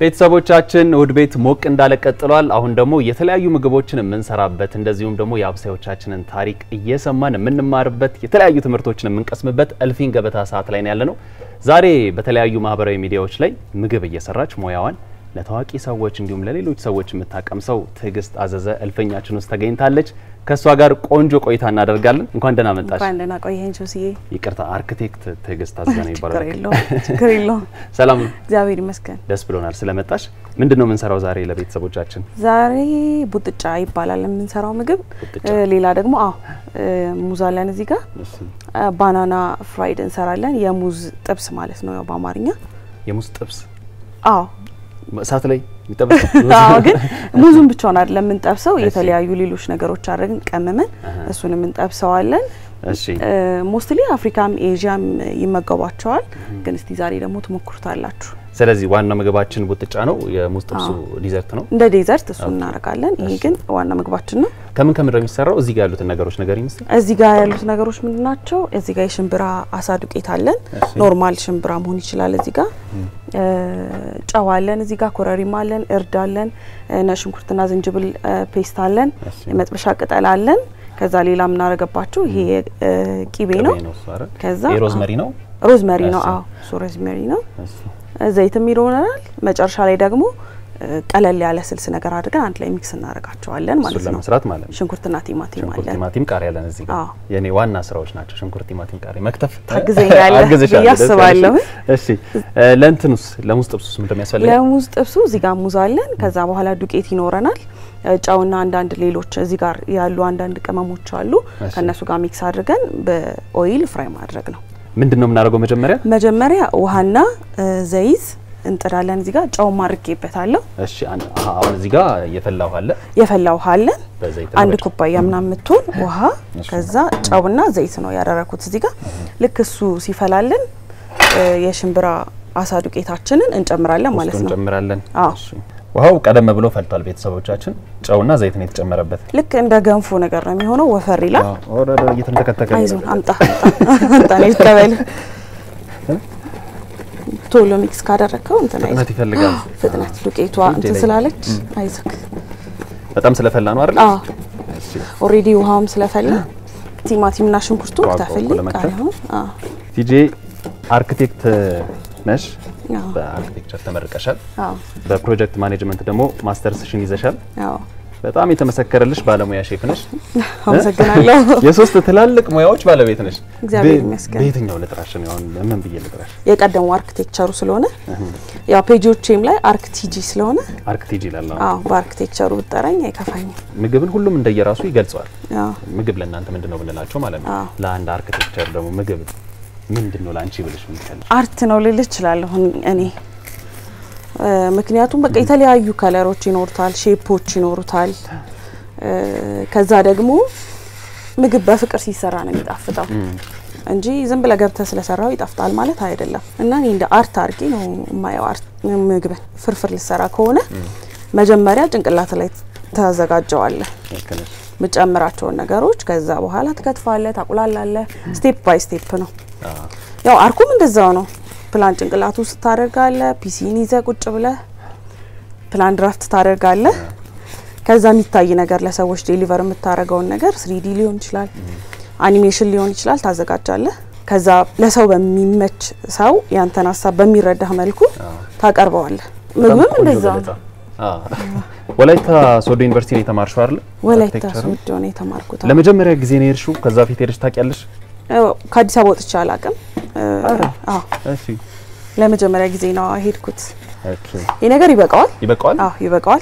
ቤተሰቦቻችን ውድ ቤት ሞቅ እንዳለ ቀጥሏል። አሁን ደግሞ የተለያዩ ምግቦችን የምንሰራበት እንደዚሁም ደግሞ የአብሳዮቻችንን ታሪክ እየሰማን የምንማርበት የተለያዩ ትምህርቶችን የምንቀስምበት እልፍኝ ገበታ ሰዓት ላይ ያለነው። ዛሬ በተለያዩ ማህበራዊ ሚዲያዎች ላይ ምግብ እየሰራች ሙያዋን ለታዋቂ ሰዎች እንዲሁም ለሌሎች ሰዎች የምታቀምሰው ትዕግስት አዘዘ እልፍኛችን ውስጥ ተገኝታለች። ከሷ ጋር ቆንጆ ቆይታ እናደርጋለን። እንኳን ደህና መጣሽ። እንኳን ደህና ቆየኝ ጆሲዬ። ይቅርታ አርክቴክት ትዕግስት አዘዘ ነው ይባላል። ችግር የለውም። ሰላም እግዚአብሔር ይመስገን። ደስ ብሎናል ስለመጣሽ። ምንድነው የምንሰራው ዛሬ ለቤተሰቦቻችን? ዛሬ ቡጥጫ ይባላል የምንሰራው ምግብ። ሌላ ደግሞ ሙዝ አለን እዚህ ጋር ባናና ፍራይድ እንሰራለን። የሙዝ ጥብስ ማለት ነው ያው በአማርኛ የሙዝ ጥብስ። ሳት ላይ ይጠብሳል። ግን ሙዙን ብቻውን አይደለም የምንጠብሰው የተለያዩ ሌሎች ነገሮች አድርገን ቀመመን እሱንም እንጠብሰዋለን። እሺ ሞስትሊ አፍሪካም ኤዥያም ይመገባቸዋል። ግን እስቲ ዛሬ ደግሞ ትሞክሩታላችሁ። ስለዚህ ዋና ምግባችን ቡጥጫ ነው። የሙዝ ጥብሱ ዲዘርት ነው። እንደ ዲዘርት እሱ እናረጋለን። ይሄ ግን ዋና ምግባችን ነው። ከምን ከምን የሚሰራው? እዚህ ጋር ያሉት ነገሮች ነገር ይመስል እዚህ ጋር ያሉት ነገሮች ምንድናቸው? እዚህ ጋር የሽምብራ አሳ ዱቄት አለን። ኖርማል ሽምብራ መሆን ይችላል። እዚህ ጋር ጨው አለን። እዚህ ጋር ኮረሪማ አለን፣ እርድ አለን፣ ሽንኩርትና ዝንጅብል ፔስት አለን፣ የመጥበሻ ቅጠል አለን። ከዛ ሌላ ምን አረጋባችሁ? ይሄ ቂቤ ነው። ከዛ ሮዝመሪ ነው። ሮዝመሪ ነው። ሮዝመሪ ነው። ዘይትም ይሮናል። መጨረሻ ላይ ደግሞ ቀለል ያለ ስልስ ነገር አድርገን አንድ ላይ ሚክስ እናረጋቸዋለን ማለት ነው። ለመስራት ማለት ነው። ሽንኩርትና ቲማቲም አለን። ሽንኩርት ቲማቲም ቃሪያ አለን እዚህ ጋር። የኔ ዋና ስራዎች ናቸው ሽንኩርት ቲማቲም ቃሪያ መክተፍ። ታግዘኛለህ ያስባለሁ። እሺ ለእንትኑስ ለሙዝ ጥብሱስ ምን እንደሚያስፈልግ? ለሙዝ ጥብሱ እዚህ ጋር ሙዝ አለን። ከዛ በኋላ ዱቄት ይኖረናል። ጫውና አንዳንድ ሌሎች እዚህ ጋር ያሉ አንዳንድ ቅመሞች አሉ። ከነሱ ጋር ሚክስ አድርገን በኦይል ፍራይ ማድረግ ነው። ምንድነው የምናደርገው? መጀመሪያ ውሃና ዘይት እንጥዳለን። እዚህ ጋር ጫው ማርጌበታለሁ። እሺ አሁን እዚህ ጋር የፈላው ውሃ አለ። አንድ ኩባያ ምናምን ምትሆን ውሃ ከዛ ጫውና ዘይት ነው ያደረኩት እዚህ ጋር። ልክ እሱ ሲፈላልን የሽምብራ አሳ ዱቄታችንን እንጨምራለን ማለት ነው። እሺ ውሃው ቀደም ብሎ ፈልቷል። ቤተሰቦቻችን ጫውና ዘይት ነው የተጨመረበት። ልክ እንደ ገንፎ ነገር ነው የሚሆነው። ወፈር ይላል። ኦሬዲ እየተንተከተከ ነው። አይዞን አምጣ ነው ይተበል። ቶሎ ሚክስ ካደረከው ፍጥነት ይፈልጋል። ፍጥነት ዱቄቷ እንትን ስላለች አይዘክ በጣም ስለፈላ ነው አይደል? እሺ ኦሬዲ ውሃውም ስለፈላ ቲማቲምና ሽንኩርቱ ተፈልጋለሁ። ቲጂ አርክቴክት ነሽ። በአርክቴክቸር ተመርቀሻል። በፕሮጀክት ማኔጅመንት ደግሞ ማስተርስሽን ይዘሻል። በጣም የተመሰከረልሽ ባለሙያ ሼፍ ነሽ። አመሰግናለሁ። የሶስት ትላልቅ ሙያዎች ባለቤት ነሽ። እግዚአብሔር ይመስገን። በየትኛው ልጥራሽ ነው? አሁን ምን ብዬ ልጥራሽ? የቀደሙ አርክቴክቸሩ ስለሆነ ያው ፔጆቼም ላይ አርክቲጂ ስለሆነ አርክቲጂ ይላል። በአርክቴክቸሩ ብጠራኝ አይከፋኝም። ምግብን ሁሉም እንደየራሱ ይገልጸዋል። ምግብ ለእናንተ ምንድነው ብንላቸው ማለት ነው። ለአንድ አርክቴክቸር ደግሞ ምግብ ምንድነው ላንቺ ብለሽ ምን ይላል? አርት ነው ልል እችላለሁ እኔ። ምክንያቱም በቃ የተለያዩ ከለሮች ይኖሩታል፣ ሼፖች ይኖሩታል። ከዛ ደግሞ ምግብ በፍቅር ሲሰራ ነው የሚጣፍጠው እንጂ ዝም ብለ ገብተ ስለሰራው ይጣፍጣል ማለት አይደለም። እና እኔ እንደ አርት አርጌ ነው የማየው። አርት ምግብ ፍርፍር ልሰራ ከሆነ መጀመሪያ ጭንቅላት ላይ ታዘጋጀዋለህ ምጨምራቸውን ነገሮች። ከዛ በኋላ ትከትፋለህ፣ ታቁላላለህ። ስቴፕ ባይ ስቴፕ ነው። ያው አርኩም እንደዛው ነው። ፕላን ጭንቅላቱ ውስጥ ታደርጋለህ። ፒሲን ይዘህ ቁጭ ብለህ ፕላን ድራፍት ታደርጋለህ። ከዛ የሚታይ ነገር ለሰዎች ዴሊቨር የምታረጋውን ነገር 3D ሊሆን ይችላል፣ አኒሜሽን ሊሆን ይችላል ታዘጋጃለህ። ከዛ ለሰው በሚመች ሰው ያንተን ሐሳብ በሚረዳህ መልኩ ታቀርበዋለህ። ምግብም እንደዛው ነው። ወላይታ ሶዶ ዩኒቨርሲቲ ነው የተማርሽው አይደል? ወላይታ ሶዶ ነው የተማርኩት። ለመጀመሪያ ጊዜ ነው የሄድሽው? ከዛ ፊት ሄደሽ ታውቂያለሽ? ከአዲስ አበባ ወጥቼ አላውቅም። እሺ ለመጀመሪያ ጊዜ ነው ሄድኩት። ይሄ ነገር ይበቃዋል። ይበቃዋል።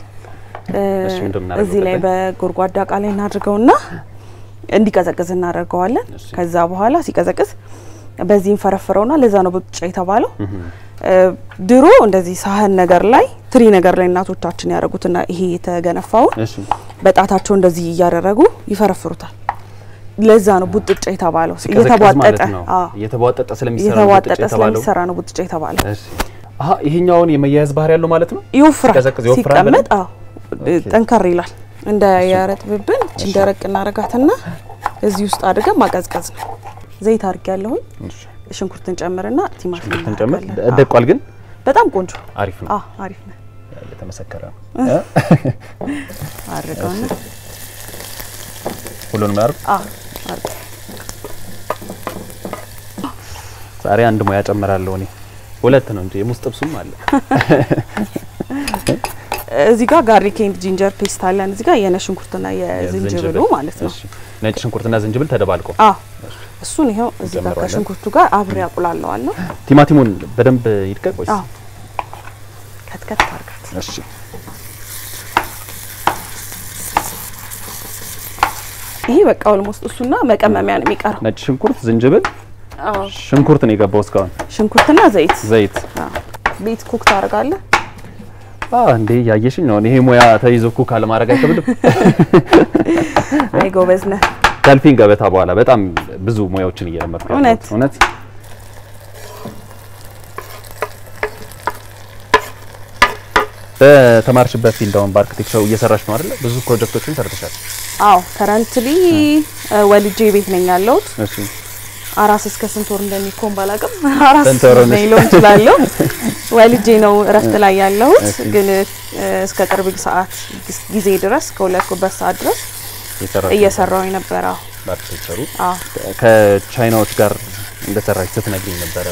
እሺ እንደምናረጋው እዚህ ላይ በጎርጓዳ ቃ ላይ እናድርገውና እንዲቀዘቅዝ እናደርገዋለን። ከዛ በኋላ ሲቀዘቅዝ በዚህ እንፈረፍረውና ለዛ ነው ቡጥጫ የተባለው። ድሮ እንደዚህ ሳህን ነገር ላይ ትሪ ነገር ላይ እናቶቻችን ያደርጉትና ይሄ የተገነፋው በጣታቸው እንደዚህ እያደረጉ ይፈረፍሩታል። ለዛ ነው ቡጥጫ የተባለው። የተቧጠጠ ስለሚሰራ ነው ቡጥጫ የተባለው። እሺ ይሄኛውን የመያያዝ ባህሪ ያለው ማለት ነው። ይወፍራል። ሲቀመጥ ጠንከር ይላል። እንደ ያረጥብብን እንደረቅ እናረጋትና እዚህ ውስጥ አድርገን ማቀዝቀዝ ነው። ዘይት አርጋለሁ። ሽንኩርትን ጨምርና ቲማቲም ጨምር። ደቋል ግን በጣም ቆንጆ አሪፍ ነው። አሪፍ ነው። የተመሰከረ ነው አድርገውና ሁሉንም ማር አርግ ዛሬ አንድ ሙያ ጨምራለሁ እኔ ሁለት ነው እንጂ የሙዝ ጥብሱም አለ እዚህ ጋር ጋርሊክ ኤንድ ጂንጀር ፔስት አለን እዚህ ጋር የነጭ ሽንኩርትና የዝንጅብል ማለት ነው ነጭ ሽንኩርትና ዝንጅብል ተደባልቆ እሱን ይሄው እዚህ ጋር ከሽንኩርቱ ጋር አብሬ አቁላለዋለሁ ቲማቲሙን በደንብ ይድቀቅ ወይስ ከትከት አርጋት እሺ ይሄ በቃ ኦልሞስት እሱና መቀመሚያ ነው የሚቀረው ነጭ ሽንኩርት ዝንጅብል ሽንኩርት ነው የገባው እስካሁን ሽንኩርትና ዘይት ቤት ኩክ ታደርጋለህ እንዴ ያየሽኝ ነው ይሄ ሙያ ተይዞ ኩክ አለማድረግ አይከብድም አይ ጎበዝ ነህ ከልፊን ገበታ በኋላ በጣም ብዙ ሙያዎችን እየለመድኩ ነው እውነት በተማርሽበት ፊልድ አሁን በአርኪቴክቸር እየሰራሽ ነው አይደል ብዙ ፕሮጀክቶችን ሰርተሻል ከረንትሊ ወልጄ ቤት ነኝ ያለሁት እሺ አራስ እስከ ስንት ወር እንደሚቆም ባላቀም አራስ ነኝ ሎን ይችላልው ወልጄ ነው ረፍት ላይ ያለሁት ግን እስከ ቅርብ ሰዓት ጊዜ ድረስ ከወለድኩበት ሰዓት ድረስ እየሰራው የነበረው በአርኪቴክቸሩ ከቻይናዎች ጋር እንደሰራች ስትነግሪኝ ነበር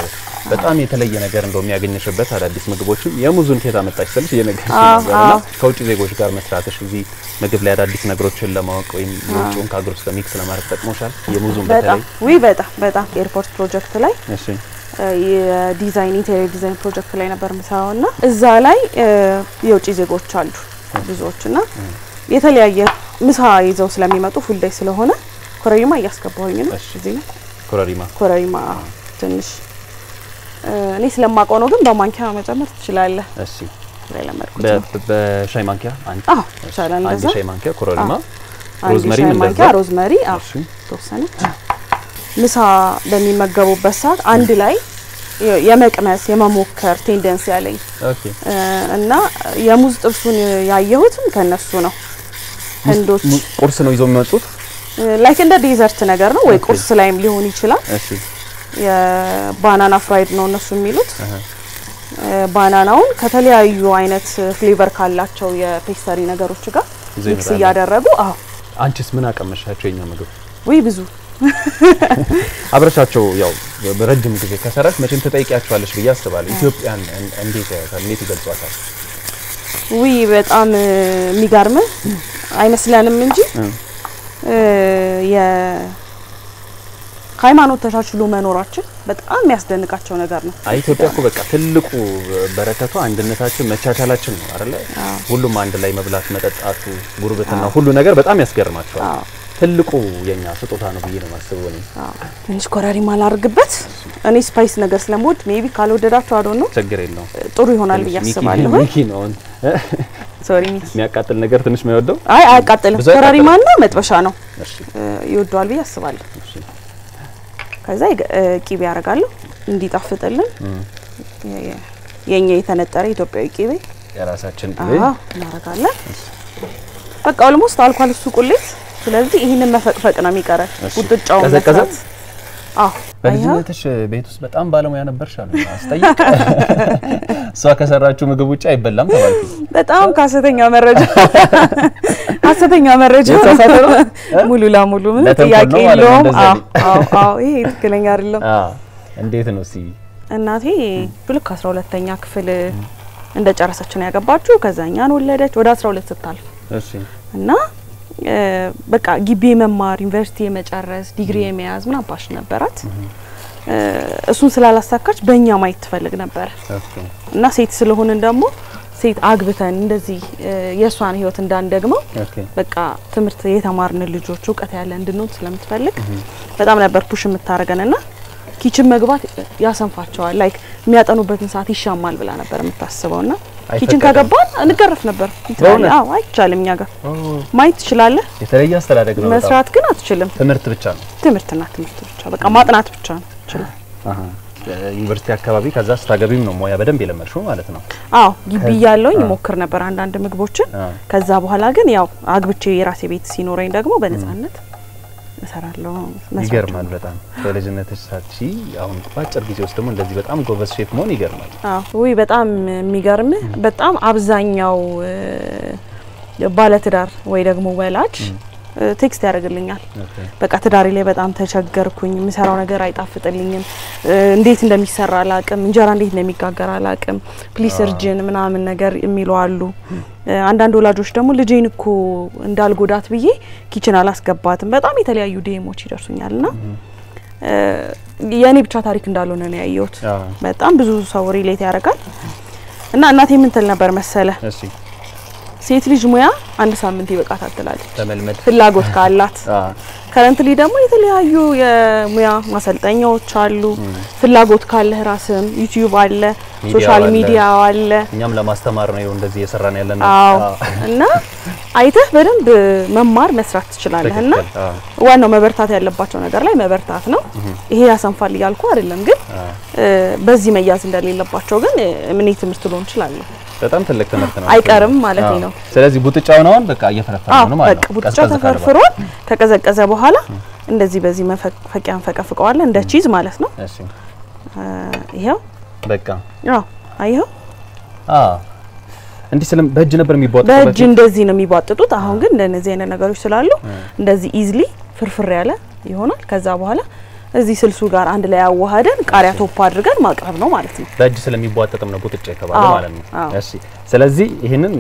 በጣም የተለየ ነገር እንደሚያገኝሽበት አዳዲስ ምግቦችን የሙዙን ከታ መጣች ስለሽ የነገርሽ ነበርና ከውጭ ዜጎች ጋር መስራትሽ እዚህ ምግብ ላይ አዳዲስ ነገሮችን ለማወቅ ወይም የውጭውን ከአገር ውስጥ ሚክስ ለማድረግ ተጠቅሞሻል የሙዙን በተለይ በጣም ኤርፖርት ፕሮጀክት ላይ እሺ የዲዛይን ኢንቴሪየር ዲዛይን ፕሮጀክት ላይ ነበር መሳውና እዛ ላይ የውጭ ዜጎች አሉ ብዙዎችና የተለያየ ምሳ ይዘው ስለሚመጡ ፉል ዴይ ስለሆነ ኮረሪማ ያስገባውኝ ነው እዚህ ነው ኮረሪማ ትንሽ እኔ ስለማቀው ነው ግን በማንኪያ መጨመር ትችላለህ እሺ በሻይ ማንኪያ አንድ ሻይ ማንኪያ ኮረሪማ ሮዝመሪ ተወሰነች ምሳ በሚመገቡበት ሰዓት አንድ ላይ የመቅመስ የመሞከር ቴንደንሲ ያለኝ እና የሙዝ ጥብሱን ያየሁትም ከነሱ ነው ህንዶች ቁርስ ነው ይዘው የሚመጡት ላይክ እንደ ዴዘርት ነገር ነው ወይ ቁርስ ላይም ሊሆን ይችላል እሺ የባናና ፍራይድ ነው እነሱ የሚሉት ባናናውን ከተለያዩ አይነት ፍሌቨር ካላቸው የፔስተሪ ነገሮች ጋር ሚክስ ያደረጉ አንቺስ ምን አቀመሻቸው የኛ ምግብ ወይ ብዙ አብረሻቸው ያው በረጅም ጊዜ ከሰራሽ መቼም ተጠይቂያቸዋለሽ ብዬ አስባለሁ ኢትዮጵያን እንዴት ይገልጿታል ወይ በጣም የሚገርም አይመስለንም እንጂ ሃይማኖት ተቻችሎ መኖራችን በጣም ያስደንቃቸው ነገር ነው ኢትዮጵያ እኮ በቃ ትልቁ በረከቷ አንድነታችን መቻቻላችን ነው አይደል ሁሉም አንድ ላይ መብላት መጠጣቱ ጉርብትና ሁሉ ነገር በጣም ያስገርማቸዋል ትልቁ የኛ ስጦታ ነው ብዬ ነው ማስበው ነው ትንሽ ኮረሪማ ላርግበት እኔ ስፓይስ ነገር ስለምወድ ሜቢ ካልወደዳችሁ አዶ ነው ችግር የለው ጥሩ ይሆናል ብዬ አስባለሁ ሚኪ ነው ሶሪ ሚኪ የሚያቃጥል ነገር ትንሽ ማይወደው አያቃጥልም ኮረሪማና መጥበሻ ነው ይወደዋል ብዬ አስባለሁ ከዛ ቂቤ ያረጋለሁ እንዲጣፍጥልን የኛ የተነጠረ ኢትዮጵያዊ ቂቤ የራሳችን ቂቤ እናረጋለን በቃ ኦልሞስት አልኳል እሱ ቁሌት ስለዚህ ይሄንን መፈቅፈቅ ነው የሚቀረው ቁጥጫው ከዘቀዘት በልጅነትሽ ቤት ውስጥ በጣም ባለሙያ ነበርሻል አስጠይቅ እሷ ከሰራችሁ ምግብ ውጪ አይበላም ተባልኩ በጣም ሐሰተኛ መረጃ ሙሉ ለሙሉ ምን ጥያቄ የለውም ይሄ ትክክለኛ አይደለም እንዴት ነው እስቲ እናቴ ብልክ 12ኛ ክፍል እንደጨረሰች ነው ያገባችሁ ከዛኛን ወለደች ወደ 12 ስታልፍ እሺ እና በቃ ግቢ መማር ዩኒቨርሲቲ የመጨረስ ዲግሪ የመያዝ ምን አባሽ ነበራት እሱን ስላላሳካች በእኛ ማየት ትፈልግ ነበር እና ሴት ስለሆነን ደግሞ ሴት አግብተን እንደዚህ የሷን ህይወት እንዳንደግመው በቃ ትምርት የተማርን ልጆች ዕውቀት ያለ እንድንሆን ስለምትፈልግ በጣም ነበር ፑሽ የምታረገንና ኪችን መግባት ያሰንፋቸዋል ላይክ የሚያጠኑበትን ሰዓት ይሻማል ብላ ነበር የምታስበውና ኪችን ከገባን እንገረፍ ነበር ይታያል አይቻልም ኛ ጋር ማይት ይችላል የተለየ አስተዳደግ ነው መስራት ግን አትችልም ትምርት ብቻ ነው ትምርት ብቻ በቃ ማጥናት ብቻ ነው ይችላል ዩኒቨርሲቲ አካባቢ ከዛ ስታገቢም ነው ሞያ በደንብ የለመድሽው ማለት ነው ግቢ ያለውኝ ሞክር ነበር አንዳንድ ምግቦችን ከዛ በኋላ ግን ያው አግብቼ የራሴ ቤት ሲኖረኝ ደግሞ በነጻነት እሰራለሁ ይገርማል በጣም በልጅነትሽ ሳትቺ አሁን ባጭር ጊዜ ውስጥ ደግሞ እንደዚህ በጣም ጎበዝ ሼፍ መሆን ይገርማል ወይ በጣም የሚገርም በጣም አብዛኛው ባለትዳር ወይ ደግሞ ወላጅ ቴክስት ያደርግልኛል በቃ ትዳሪ ላይ በጣም ተቸገርኩኝ ምሰራው ነገር አይጣፍጥልኝም እንዴት እንደሚሰራ አላቅም እንጀራ እንዴት እንደሚጋገር አላቅም ፕሊስ እርጅን ምናምን ነገር የሚሉ አሉ አንዳንድ ወላጆች ደግሞ ልጄን እኮ እንዳልጎዳት ብዬ ኪችን አላስገባትም በጣም የተለያዩ ዲኤሞች ይደርሱኛልና የኔ ብቻ ታሪክ እንዳልሆነ ነው ያየሁት በጣም ብዙ ሰው ሪሌት ያደርጋል እና እናቴ ምን ትል ነበር መሰለ እሺ ሴት ልጅ ሙያ አንድ ሳምንት ይበቃታል ትላለች ተመልመድ ፍላጎት ካላት ከረንትሊ ደግሞ የተለያዩ የሙያ ማሰልጠኛዎች አሉ ፍላጎት ካለ ራስም ዩቲዩብ አለ ሶሻል ሚዲያ አለ እኛም ለማስተማር ነው እንደዚህ እየሰራን ያለነው እና አይተህ በደንብ መማር መስራት ትችላለህና ዋናው መበርታት ያለባቸው ነገር ላይ መበርታት ነው ይሄ ያሰንፋል ይያልኩ አይደለም ግን በዚህ መያዝ እንደሌለባቸው ግን ምን ትምህርት ሊሆን ይችላል በጣም ትልቅ ትምህርት ነው አይቀርም ማለት ነው ስለዚህ ቡጥጫው ነው በቃ እየፈረፈረ ነው ማለት ነው ቡጥጫው ተፈርፍሮ ከቀዘቀዘ በኋላ እንደዚህ በዚህ መፈቂያን ፈቀፍቀዋለን እንደ ቺዝ ማለት ነው እሺ ይሄው በቃ አይሄው እንዴ ስለም በእጅ ነበር የሚቧጥጡት በእጅ እንደዚህ ነው የሚቧጥጡት አሁን ግን እንደነዚህ አይነት ነገሮች ስላሉ እንደዚህ ኢዝሊ ፍርፍር ያለ ይሆናል ከዛ በኋላ እዚህ ስልሱ ጋር አንድ ላይ አዋሃደን ቃሪያ ቶፕ አድርገን ማቅረብ ነው ማለት ነው በእጅ ስለሚቧጥጥም ነው ቡጥጫ የተባለው ማለት ነው እሺ ስለዚህ ይሄንን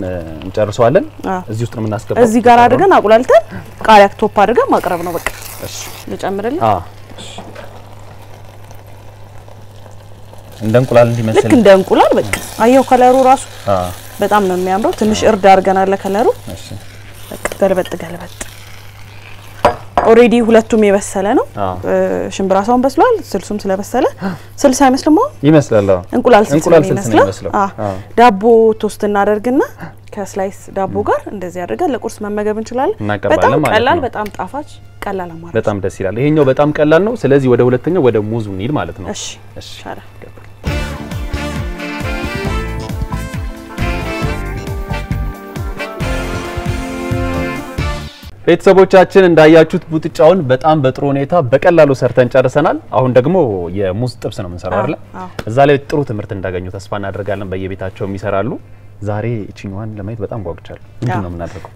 እንጨርሰዋለን እዚህ ውስጥ ነው የምናስገባው እዚህ ጋር አድርገን አቁላልተን ቃሪያ ቶፕ አድርገን ማቅረብ ነው በቃ እሺ ልጨምርልህ እንደ እንቁላል እንዲመስል ልክ እንደ እንቁላል በቃ አየው ከለሩ ራሱ በጣም ነው የሚያምረው ትንሽ እርድ አድርገናል ከለሩ እሺ በቃ ገልበጥ ኦሬዲ ሁለቱም የበሰለ ነው ሽምብራሳውን በስሏል ስልሱም ስለበሰለ ስልስ አይመስልም ይመስላል እንቁላል ስልስ ይመስላል ዳቦ ቶስት እናደርግና ከስላይስ ዳቦ ጋር እንደዚህ አድርገን ለቁርስ መመገብ እንችላለን በጣም ቀላል በጣም ጣፋጭ ቀላል አማራጭ በጣም ደስ ይላል ይሄኛው በጣም ቀላል ነው ስለዚህ ወደ ሁለተኛው ወደ ሙዙ እንሂድ ማለት ነው እሺ እሺ ቤተሰቦቻችን እንዳያችሁት ቡጥጫውን በጣም በጥሩ ሁኔታ በቀላሉ ሰርተን ጨርሰናል አሁን ደግሞ የሙዝ ጥብስ ነው የምንሰራው አይደል እዛ ላይ ጥሩ ትምህርት እንዳገኙ ተስፋ እናደርጋለን በየቤታቸው የሚሰራሉ ዛሬ እቺኛዋን ለማየት በጣም ጓጉቻለሁ ምንድን ነው የምናደርገው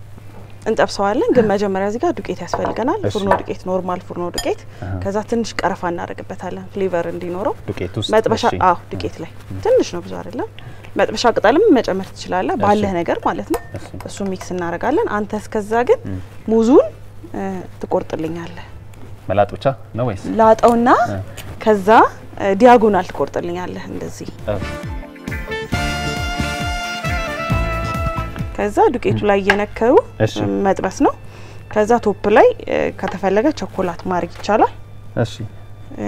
እንጠብሰዋለን ግን መጀመሪያ እዚህ ጋር ዱቄት ያስፈልገናል ፉርኖ ዱቄት ኖርማል ፉርኖ ዱቄት ከዛ ትንሽ ቀረፋ እናደርግበታለን ፍሌቨር እንዲኖረው ዱቄት ውስጥ መጥበሻ ዱቄት ላይ ትንሽ ነው ብዙ አይደለም መጥበሻ ቅጠልም መጨመር ትችላለህ ባለህ ነገር ማለት ነው እሱ ሚክስ እናደርጋለን አንተ እስከዛ ግን ሙዙን ትቆርጥልኛለህ መላጥ ብቻ ነው ወይስ ላጣውና ከዛ ዲያጎናል ትቆርጥልኛለህ እንደዚህ ከዛ ዱቄቱ ላይ የነከሩ መጥበስ ነው ከዛ ቶፕ ላይ ከተፈለገ ቸኮላት ማድረግ ይቻላል እሺ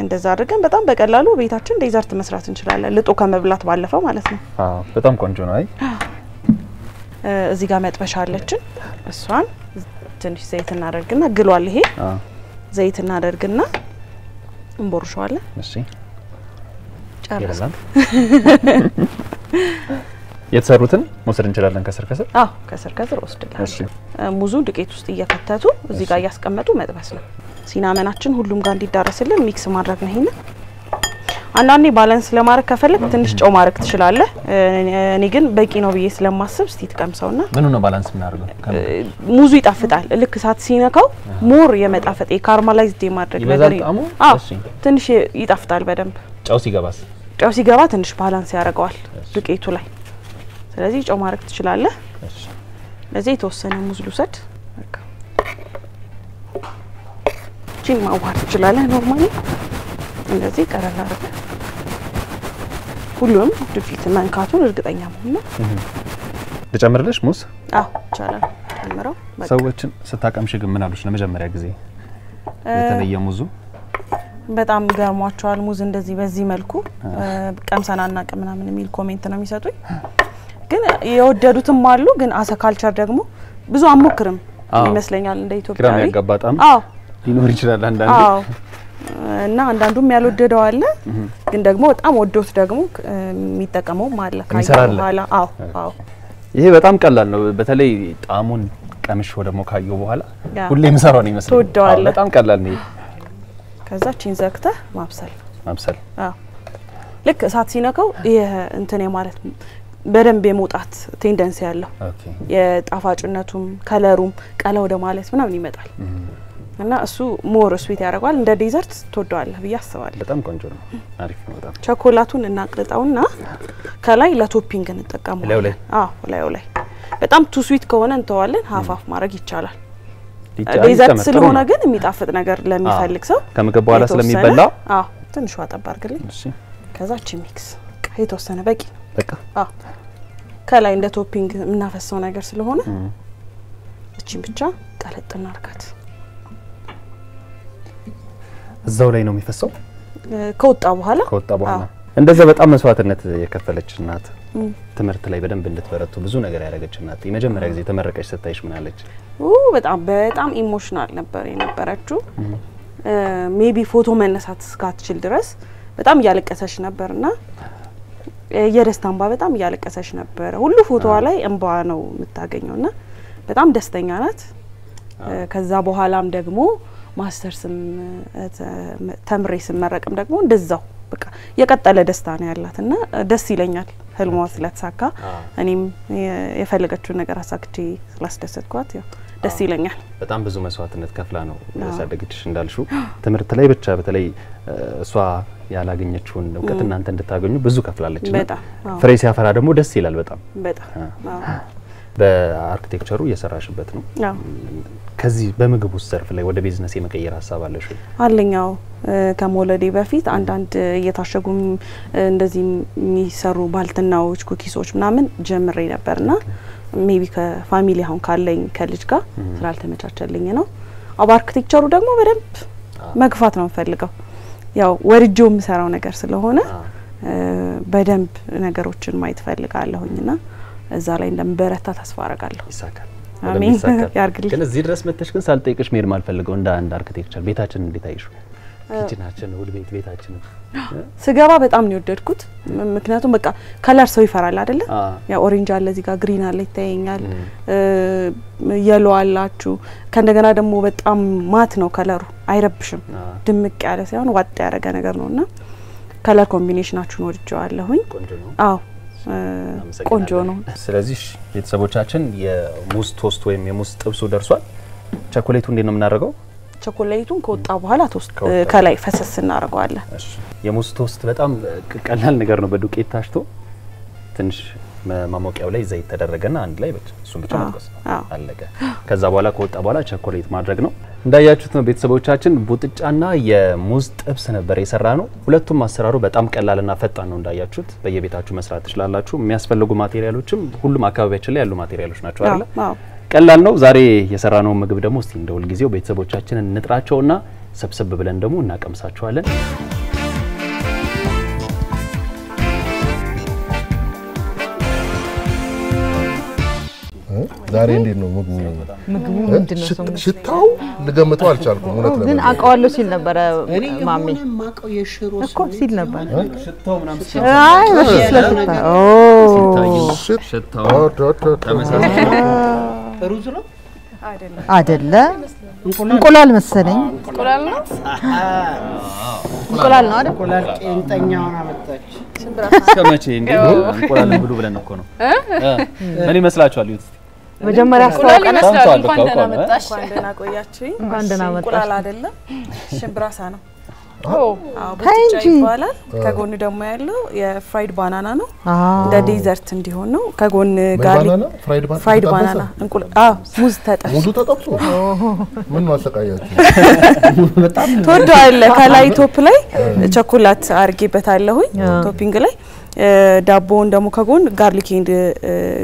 እንደዛ አድርገን በጣም በቀላሉ ቤታችን ዴዘርት መስራት እንችላለን ልጦ ከመብላት ባለፈው ማለት ነው በጣም ቆንጆ ነው አይ እዚህ ጋር መጥበሻ አለችን እሷን ትንሽ ዘይት እናደርግና ግሏል ይሄ ዘይት እናደርግና እንቦርሻለን እሺ ጨርሰን የተሰሩትን መውሰድ እንችላለን ከስር ከስር ወስደላችሁ እሺ ሙዙ ዱቄት ውስጥ እየከተቱ እዚህ ጋር ያስቀመጡ መጥበስ ነው ሲናመናችን ሁሉም ጋር እንዲዳረስልን ሚክስ ማድረግ ነው ይሄን አንዳንዴ ባላንስ ለማድረግ ከፈለክ ትንሽ ጨው ማድረግ ትችላለህ እኔ ግን በቂ ነው ብዬ ስለማስብ እስቲ ተቀምሰውና ምን ነው ባላንስ እናደርገው ሙዙ ይጣፍጣል ልክ ሳት ሲነካው ሞር የመጣፈጥ የካራማላይዝድ ማድረግ ነገር እሺ ትንሽ ይጣፍጣል በደንብ ጨው ሲገባ ትንሽ ባላንስ ያደርገዋል ዱቄቱ ላይ ስለዚህ ጨው ማድረግ ትችላለህ እሺ ለዚህ የተወሰነ ሙዝ ልውሰድ በቃ ቺን ማዋሃድ ትችላለህ ኖርማሊ እንደዚህ ቀረላ አድርገ ሁሉም ዱቄት መንካቱን እርግጠኛ መሆን ነው ተጨምርልሽ ሙዝ ይቻላል ጨምረው ሰዎችን ስታቀምሽ ግን ምን አሉሽ ለመጀመሪያ ጊዜ የተለየ ሙዙ በጣም ገርሟቸዋል ሙዝ እንደዚህ በዚህ መልኩ ቀምሰናና ቀምናምን የሚል ኮሜንት ነው የሚሰጡኝ ግን የወደዱትም አሉ ግን አሰ ካልቸር ደግሞ ብዙ አሞክርም ይመስለኛል እንደ ኢትዮጵያዊ ግራ ያጋባጣም ሊኖር ይችላል አንዳንዴ እና አንዳንዱም ያልወደደው አለ ግን ደግሞ በጣም ወዶት ደግሞ የሚጠቀመው ማለ ካይላ ይሄ በጣም ቀላል ነው በተለይ ጣሙን ቀምሾ ደግሞ ካየው በኋላ ሁሌም ሰራው ነው ይመስላል በጣም ቀላል ነው ከዛ ቺን ዘግተህ ማብሰል ልክ እሳት ሲነካው ይሄ እንትን ማለት በደንብ የመውጣት ቴንደንሲ ያለው የጣፋጭነቱም ከለሩም ቀላ ወደ ማለት ምናምን ይመጣል እና እሱ ሞር ስዊት ያደርጋል እንደ ዴዘርት ትወደዋለህ ብዬ አስባለሁ በጣም ቆንጆ ነው አሪፍ ነው በጣም ቸኮላቱን እናቅልጣውና ከላይ ለቶፒንግ እንጠቀማለን ላይ በጣም ቱ ስዊት ከሆነ እንተዋለን ሀፋፍ ማድረግ ይቻላል ዴዘርት ስለሆነ ግን የሚጣፍጥ ነገር ለሚፈልግ ሰው ከምግብ በኋላ ስለሚበላ ትንሽ ዋጠብ አድርግልኝ እሺ ከዛ ሚክስ የተወሰነ በቂ ከላይ እንደ ቶፒንግ እናፈሰው ነገር ስለሆነ እቺን ብቻ ቀለጥና አርጋት እዛው ላይ ነው የሚፈሰው ከወጣ በኋላ እንደዛ በጣም መስዋዕትነት የከፈለች እናት ትምርት ላይ በደንብ እንድትበረቱ ብዙ ነገር ያደረገች እናት የመጀመሪያ ጊዜ ተመረቀች ስታይሽ ምን አለች በጣም ኢሞሽናል ነበር የነበረችው ሜቢ ፎቶ መነሳት እስካትችል ድረስ በጣም ያለቀሰች ነበርና የደስታ እንባ በጣም ያለቀሰች ነበር ሁሉ ፎቶዋ ላይ እንባ ነው የምታገኘውና በጣም ደስተኛ ናት ከዛ በኋላም ደግሞ ማስተርስም ተምሬ ስመረቅም ደግሞ እንደዛው በቃ የቀጠለ ደስታ ነው ያላትና ደስ ይለኛል ህልሟ ስለተሳካ እኔም የፈለገችው ነገር አሳክቼ ስላስደሰትኳት ያው ደስ ይለኛል በጣም ብዙ መስዋዕትነት ከፍላ ነው ያሳደገችሽ እንዳልሹ ትምርት ላይ ብቻ በተለይ እሷ ያላገኘችውን እውቀት እናንተ እንድታገኙ ብዙ ከፍላለችና ፍሬ ሲያፈራ ደግሞ ደስ ይላል በጣም በአርኪቴክቸሩ እየሰራሽበት ነው ከዚህ በምግብ ውስጥ ዘርፍ ላይ ወደ ቢዝነስ የመቀየር ሐሳብ አለሽ አለኛው ከሞለዴ በፊት አንዳንድ እየታሸጉም እንደዚህ የሚሰሩ ባልትናዎች ኩኪሶች ምናምን ጀምሬ ነበርና ሜቢ ከፋሚሊ አሁን ካለኝ ከልጅ ጋር ስላልተመቻቸልኝ ነው አርኪቴክቸሩ ደግሞ በደንብ መግፋት ነው ፈልገው ያው ወርጆም ሰራው ነገር ስለሆነ በደንብ ነገሮችን ማየት ፈልጋለሁኝና እዛ ላይ እንደምበረታ ተስፋ አረጋለሁ ይሳካል አሜን ያርግልኝ ግን እዚህ ድረስ መተሽ ግን ሳልጠይቅሽ ሜር ማልፈልገው እንደ አንድ አርኪቴክቸር ቤታችን እንዴት አይሹ ኪችናችን ውድ ቤታችን ስገባ በጣም ነው የወደድኩት ምክንያቱም በቃ ከለር ሰው ይፈራል አይደለ ያ ኦሬንጅ አለ እዚህ ጋር ግሪን አለ ይታየኛል የሎ አላችሁ ከእንደገና ደግሞ በጣም ማት ነው ከለሩ አይረብሽም ድምቅ ያለ ሳይሆን ዋጥ ያረጋ ነገር ነውና ከለር ኮምቢኔሽናችሁን ወድጄዋለሁኝ ቆንጆ ነው ስለዚህ ቤተሰቦቻችን የሙዝ ቶስት ወይም የሙዝ ጥብሱ ደርሷል ቸኮሌቱ እንዴት ነው የምናደርገው ቸኮሌቱን ከወጣ በኋላ ቶስት ከላይ ፈሰስ እናደርገዋለን እሺ የሙዝ ቶስት በጣም ቀላል ነገር ነው በዱቄት ታሽቶ ትንሽ ማሞቂያው ላይ ዘይት ተደረገና አንድ ላይ ብቻ እሱን ብቻ ማጥቆስ አለቀ ከዛ በኋላ ከወጣ በኋላ ቸኮሌት ማድረግ ነው እንዳያችሁት ነው ቤተሰቦቻችን ቡጥጫና የሙዝ ጥብስ ነበር የሰራ ነው ሁለቱም አሰራሩ በጣም ቀላልና ፈጣን ነው እንዳያችሁት በየቤታችሁ መስራት ትችላላችሁ የሚያስፈልጉ ማቴሪያሎችም ሁሉም አካባቢያችን ላይ ያሉ ማቴሪያሎች ናቸው አይደል ቀላል ነው ዛሬ የሰራነው ምግብ ደግሞ እስቲ እንደውል ጊዜው ቤተሰቦቻችንን እንጥራቸውና ሰብሰብ ብለን ደግሞ እናቀምሳቸዋለን ዛሬ እንዴት ነው ምግቡ ምንድነው ሽታው ልገምተው አልቻልኩም እውነት ነው ግን አቃዋለሁ ሲል ነበር ማሚ ማቀው የሽሮ እኮ ሲል ነበር ሽታው ምናምን አይ በሽታ ሽታው ሩዝ ነው አይደለ እንቁላል መሰለኝ እንቁላል ነው አይደል እንቁላል ቄንጠኛውን አመጣች ከመቼ እንዴ እንቁላል ብሉ ብለን እኮ ነው ምን ይመስላችኋል ይሁት መጀመሪያ አስተዋውቀን እንኳን ደህና ቆያችሁ እንኳን ደህና መጣሽ እንቁላል አይደለም ሽምብራሳ ነው ታንጂ ይባላል ከጎን ደግሞ ያለው የፍራይድ ባናና ነው እንደ ዴዘርት እንዲሆን ነው ከጎን ጋርሊክ ፍራይድ ባናና እንቁላል ሙዝ ተጠብሶ ምን ማሰቃያችሁ በጣም ተወዷል ከላይ ቶፕ ላይ ቸኮላት አርጌበታለሁኝ ቶፒንግ ላይ ዳቦውን ደግሞ ከጎን ጋርሊክ ኤንድ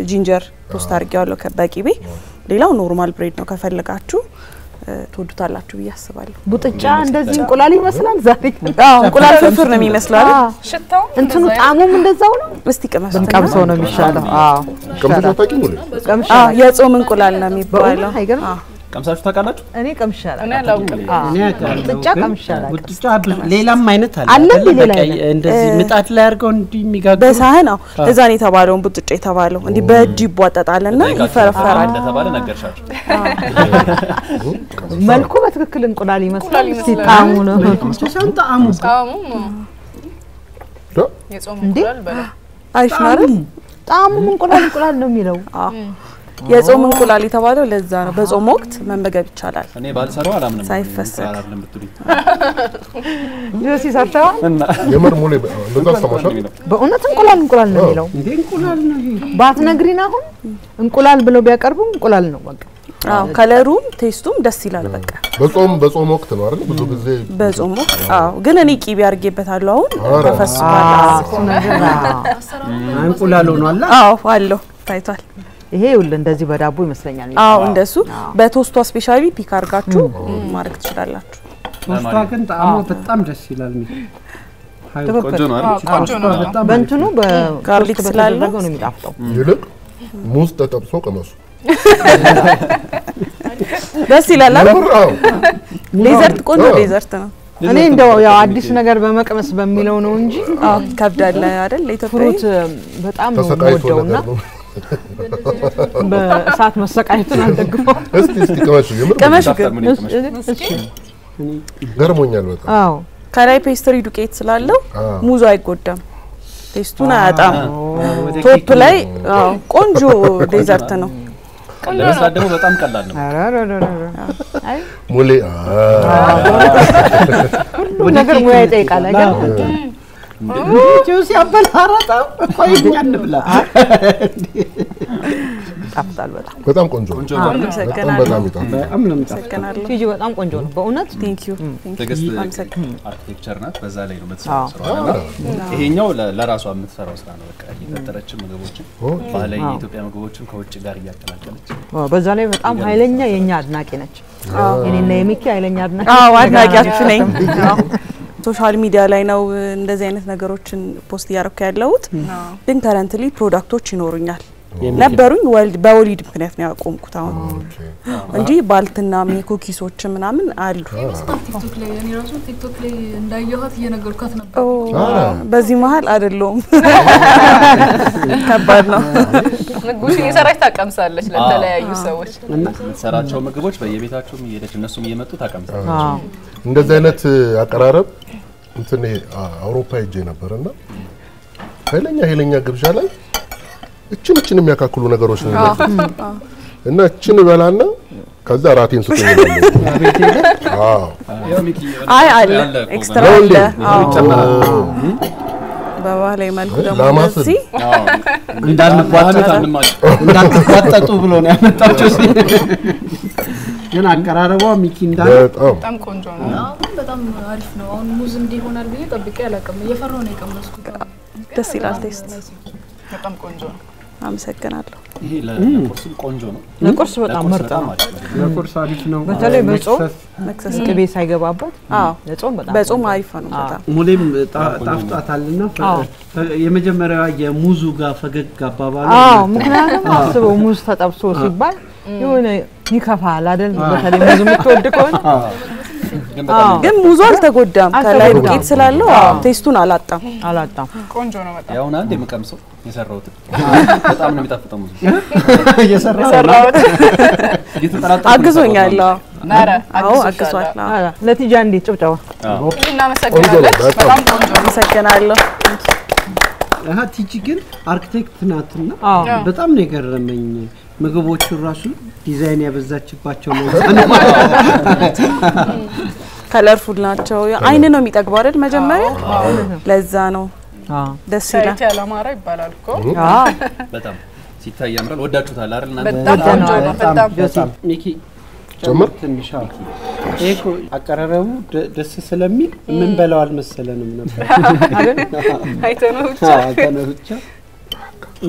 ጂንጀር ቶስት አርጌዋለሁ ከበቂቤ ሌላው ኖርማል ብሬድ ነው ከፈለጋችሁ ተወዱታላችሁ ብያስባለሁ ቡጥጫ እንደዚህ እንቁላል ይመስላል ዛሬ እንቁላል ፍርፍር ነው የሚመስለው ሽታው እንትኑ ጣሙም እንደዛው ነው እስቲ ቀመስ ብንቀምሰው ነው የሚሻለው ቀምሰው ታቂሙ የጾም እንቁላል ነው የሚባለው ቀምሳችሁ ታውቃላችሁ? እኔ ቀምሻለሁ። እኔ አላውቅም። እኔ አውቃለሁ። ቡጥጫ ቀምሻለሁ። ቡጥጫ ሌላም አይነት አለ አለ አይደል? ሌላ በቃ አይነት። እንደዚህ ምጣድ ላይ አድርገው እንዲህ የሚጋግሩ በሳህን ነው እዛ ነው የተባለውን ቡጥጫ የተባለው እንዲህ በእጅ ይቧጠጣልና ይፈረፈራል እንደተባለ ነገርሻችሁ። መልኩ በትክክል እንቁላል ይመስላል። ይመስላል። ሲጣሙ ነው ሳንታ አሙ የጾም እንዴ? እንቁላል በለ አሪፍ ነው አይደል ጣሙ እንቁላል ነው የሚለው። የጾም እንቁላል የተባለው ለዛ ነው በጾም ወቅት መመገብ ይቻላል እኔ ባልሰራው አላምንም። ሳይፈሰክ አላምንም ብትሉኝ ጆሲ ሰርተዋል። እና የምር ሙሌ እንደዛ ሰማሻል? በእውነት እንቁላል ነው የሚለው። እንዴ እንቁላል ነው ይሄ ባትነግሪን አሁን እንቁላል ብለው ቢያቀርቡ እንቁላል ነው በቃ። አዎ ከለሩም ቴስቱም ደስ ይላል በቃ በጾም ወቅት ነው አይደል? ብዙ ጊዜ በጾም ወቅት አዎ ግን እኔ ቂቤ አድርጌበታለሁ አሁን ኧረ። ተፈስቷል እሱ ነገር እንቁላል ሆኗል አዎ አለው ታይቷል ይሄ ሁሉ እንደዚህ በዳቦ ይመስለኛል። አዎ እንደሱ በቶስቷ ስፔሻሊ ፒክ አድርጋችሁ ማድረግ ትችላላችሁ ሶስቷ ግን ጣዕሟ በጣም ደስ ይላል ቆንጆ ነው አይደል? ቆንጆ ነው በጣም በእንትኑ ጋርሊክ ስላለው ነው የሚጣፍጠው። ይልቅ ሙዝ ተጠብሶ ቀመሱ። ደስ ይላል አይደል የምር አዎ ዴዘርት ቆንጆ ዴዘርት ነው እኔ እንደው ያው አዲስ ነገር በመቅመስ በሚለው ነው እንጂ አዎ ከብዳለ አይደል ለኢትዮጵያ ፍሩት በጣም ነው ተሰቃይቶ ወደውና ነገር ነው። በእሳት መሰቃየቱን አልደግፈው። እስቲ ቀመሱ። የምር ቀመሽ ግን ምን ይቀመሽ? እሺ ገርሞኛል በጣም። አዎ ከላይ ፔስትሪ ዱቄት ስላለው አዎ ሙዙ አይጎዳም ቴስቱን አያጣም ወደ ቶፕ ላይ አዎ ቆንጆ ዴዘርት ነው ለመስራት ደግሞ በጣም ቀላል ነው። አይ ሙሌ ሁሉ ነገር ሙያ ይጠይቃል አይደል? ጁስ ያበላራታ ቆይኛ እንብላ ጣፍጣል በጣም በጣም ቆንጆ ነው። ቆንጆ ነው። አመሰግናለሁ በጣም ይጣፍጣል። በጣም ነው የሚጣፍጠው አመሰግናለሁ ቺጂ በጣም ቆንጆ ነው በእውነት። ቴንክ ዩ ትዕግስት አርኪቴክቸር ናት። በዛ ላይ ነው የምትሰራው ስራው። ይሄኛው ለራሷ የምትሰራው ስራ ነው። በቃ እየፈጠረች ምግቦችን ባህላዊ የኢትዮጵያ ምግቦችን ከውጭ ጋር እያቀላቀለች በዛ ላይ በጣም ኃይለኛ የኛ አድናቂ ነች። እኔና የሚኪ ኃይለኛ አድናቂ አዎ አድናቂያችሁ ነኝ ሶሻል ሚዲያ ላይ ነው እንደዚህ አይነት ነገሮችን ፖስት እያደረኩ ያለሁት ግን ከረንትሊ ፕሮዳክቶች ይኖሩኛል ነበሩኝ በወሊድ ምክንያት ነው ያቆምኩት አሁን እንጂ ባልትና ኩኪሶች ምናምን አሉ ቲክቶክ ላይ እኔ ራሱ ቲክቶክ ላይ እንዳየኋት እየነገርኳት ነበር በዚህ መሀል አይደለም ከባድ ነው ንጉሽን የሰራች ታቀምሳለች ለተለያዩ ሰዎች የምትሰራቸው ምግቦች በየቤታቸውም እየሄደች እነሱም እየመጡ ታቀምሳለች እንደዚህ አይነት አቀራረብ እንትን አውሮፓ ሄጄ ነበርና ኃይለኛ ግብዣ ላይ እችን የሚያካክሉ ነገሮች ነው እና እችን በላና ከዛ ራቴን ስጡኝ ነው አዎ አይ አለ ኤክስትራ አለ አዎ በባህላዊ መልኩ ደግሞ እዚህ እንዳንቋጠጡ ብሎ ነው ያመጣቸው ግን አቀራረቧ ሚኪ እንዳለ በጣም ቆንጆ ነው በጣም አሪፍ ነው። አሁን ሙዝ እንዲሆናል ብዬ ጠብቄ አላውቅም። እየፈራሁ ነው የቀመስኩት። ደስ ይላል ቴስት በጣም ቆንጆ ነው አመሰግናለሁ ይሄ ለቁርስም ቆንጆ ነው ለቁርስ በጣም ምርጥ ነው ለቁርስ አሪፍ ነው በተለይ በጾም መክሰስ ቅቤ ሳይገባበት አዎ ለጾም በጣም በጾም አሪፍ ነው በጣም ሙሌም ጣፍጣታልና የመጀመሪያዋ የሙዙ ጋር ፈገግ አባባሉ አዎ ምክንያቱም አስበው ሙዝ ተጠብሶ ሲባል የሆነ ይከፋል አይደል በተለይ ሙዝ የምትወድ ከሆነ ግን ሙዙ አልተጎዳም ከላይ ዱቄት ስላለው ቴስቱን አላጣም ቆንጆ ነው በጣም ያው አንዴ የምቀምሰው የሰራሁት በጣም ነው የሚጣፍጠው ሙዙ የሰራሁት አግዞኛል ናራ አዎ አግዟል ለቲጃ እንዴ ጭብጨባ እናመሰግናለን በጣም ቆንጆ ነው አመሰግናለሁ ቲጂ ግን አርኪቴክት ናትና በጣም ነው የገረመኝ ምግቦቹ ራሱ ዲዛይን ያበዛችባቸው ነው ከለርፉል ናቸው አይን ነው የሚጠግበው አይደል መጀመሪያ ለዛ ነው ደስ ይላል ሳይት ያላማራ ይባላል እኮ በጣም ሲታይ ያምራል ወዳችሁታል አይደል በጣም ቆንጆ ነው በጣም ሚኪ ጨምር ትንሽ እኮ አቀራረቡ ደስ ስለሚል ምን በለው አልመሰለንም ነበር አይተነው ብቻ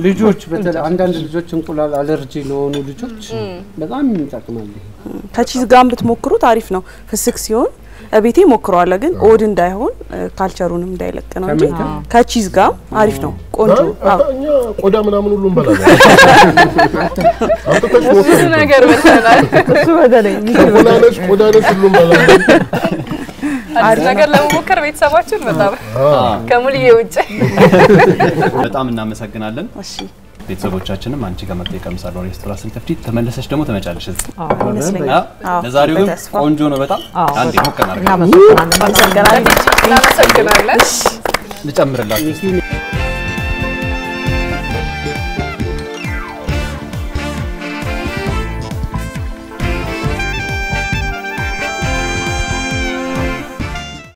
ልጆች በተለይ አንዳንድ ልጆች እንቁላል አለርጂ ለሆኑ ልጆች በጣም ይጠቅማል ከቺዝ ጋር ብትሞክሩት አሪፍ ነው ፍስክ ሲሆን ቤቴ ሞክረዋለሁ ግን ኦድ እንዳይሆን ካልቸሩንም እንዳይለቅ ነው እንጂ ከቺዝ ጋር አሪፍ ነው ቆንጆ እኛ ቆዳ ምናምን ሁሉ እንበላለን ብዙ ነገር በልተናል እሱ በተለይ ቆዳነሽ ሁሉ እንበላለን አዲስ ነገር ለመሞከር ቤተሰባችን በጣም ከሙልዬ ውጭ በጣም እናመሰግናለን እሺ ቤተሰቦቻችንም አንቺ ጋር መጥተው ይቀምሳሉ ሬስቶራንት ስንከፍቲ ተመለሰሽ ደግሞ ተመጫለሽ እዚህ ይመስለኛል ለዛሬው ግን ቆንጆ ነው በጣም አንዴ ሞከናል እናመሰግናለን እናመሰግናለን ልጨምርላችሁ